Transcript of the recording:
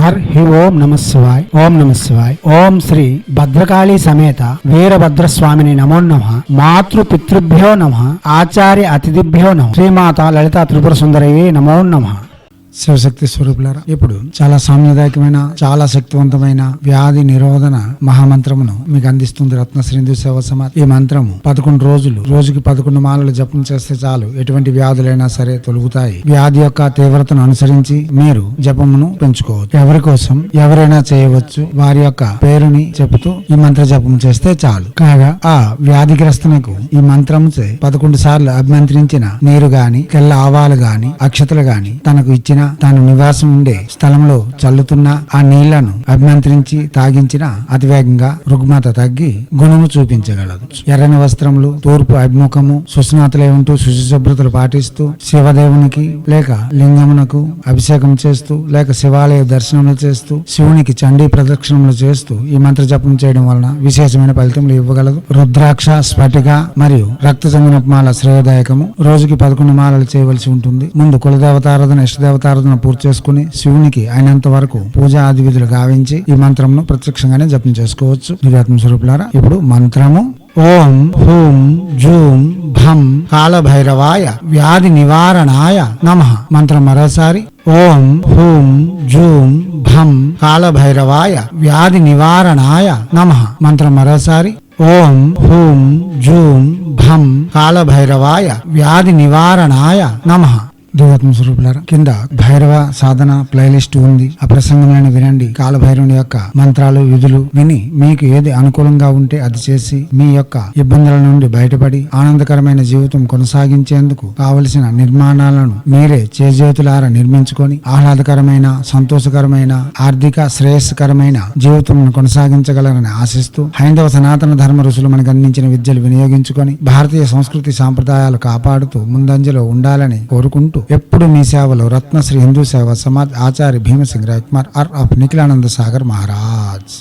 హి ఓం నమ శివాయ్. ఓం నమ శివాయ్. ఓం శ్రీ భద్రకాళీ సమేత వీరభద్రస్వామిని నమో నమః. మాతృ పితృభ్యో నమః. ఆచార్య అతిథిభ్యో నమః. శ్రీమాత లలితా త్రిపుర సుందరయే నమో నమః. శివశక్తి స్వరూపులారా, ఇప్పుడు చాలా సాంప్రదాయకమైన చాలా శక్తివంతమైన వ్యాధి నిరోధన మహామంత్రమును మీకు అందిస్తుంది రత్నశ్రీ హిందూ సేవా సమాజ్. ఈ మంత్రము 11 రోజులు, రోజుకి 11 మాలలు జపం చేస్తే చాలు ఎటువంటి వ్యాధులైనా సరే తొలగుతాయి. వ్యాధి యొక్క తీవ్రతను అనుసరించి మీరు జపమును పెంచుకోవచ్చు. ఎవరి కోసం ఎవరైనా చేయవచ్చు. వారి యొక్క పేరుని చెబుతూ ఈ మంత్ర జపం చేస్తే చాలు. కాగా ఆ వ్యాధిగ్రస్తునకు ఈ మంత్రముచే 11 సార్లు అభిమంత్రించిన నీరు గాని, తెల్ల ఆవాలు గాని, అక్షతలు గాని తనకు ఇచ్చిన, తాను నివాసం ఉండే స్థలంలో చల్లుతున్న ఆ నీళ్లను అభిమంత్రించి తాగించిన అతివేగంగా రుగ్మత తగ్గి గుణము చూపించగలదు. ఎర్రని వస్త్రములు, తూర్పు అభిముఖము, సుస్నాతులై ఉంటూ శుచిశుభ్రతలు పాటిస్తూ శివదేవునికి లేక లింగమునకు అభిషేకం చేస్తూ లేక శివాలయ దర్శనములు చేస్తూ శివునికి చండీ ప్రదక్షిణములు చేస్తూ ఈ మంత్ర జపం చేయడం వలన విశేషమైన ఫలితములు ఇవ్వగలదు. రుద్రాక్ష, స్ఫటిక మరియు రక్త చందనపు మాల శ్రేయదాయకము. రోజుకి 11 మాలలు చేయవలసి ఉంటుంది. ముందు కులదేవతారాధన, ఇష్టదేవతారాధన పూర్తి చేసుకుని శివునికి అయినంత వరకు పూజా ఆది విధులు గావించి ఈ మంత్రమును ప్రత్యక్షంగానే జపం చేసుకోవచ్చు. దివ్యాత్మ స్వరూపులారా, ఇప్పుడు మంత్రము ఓం హూం జూం భం కాళభైరవాయ వ్యాధి నివారణాయ నమః. మంత్రం మరోసారి ఓం హూం జూం భం కాళభైరవాయ వ్యాధి నివారణాయ నమః. మంత్రం మరోసారి ఓం హూం జూం భం కాళభైరవాయ వ్యాధి నివారణాయ నమః. దివ్యాత్మ స్వరూపులారా, కింద భైరవ సాధన ప్లేలిస్ట్ ఉంది. ఆ ప్రసంగంలోని వినండి. కాలభైరవుని యొక్క మంత్రాలు, విధులు విని మీకు ఏది అనుకూలంగా ఉంటే అది చేసి మీ యొక్క ఇబ్బందుల నుండి బయటపడి ఆనందకరమైన జీవితం కొనసాగించేందుకు కావలసిన నిర్మాణాలను మీరే చేజేతులారా నిర్మించుకొని ఆహ్లాదకరమైన, సంతోషకరమైన, ఆర్థిక శ్రేయస్కరమైన జీవితం కొనసాగించగలరని ఆశిస్తూ హైందవ సనాతన ధర్మ ఋషులు మనకు అందించిన విద్యలు వినియోగించుకొని భారతీయ సంస్కృతి సాంప్రదాయాలు కాపాడుతూ ముందంజలో ఉండాలని కోరుకుంటూ ఎప్పుడు మీ సేవలో రత్నశ్రీ హిందూ సేవా సమాజ్ ఆచార్య భీమసింగ్ రాయ్ కుమార్ ఆర్ ఆఫ్ నిఖిలానంద సాగర్ మహారాజ్.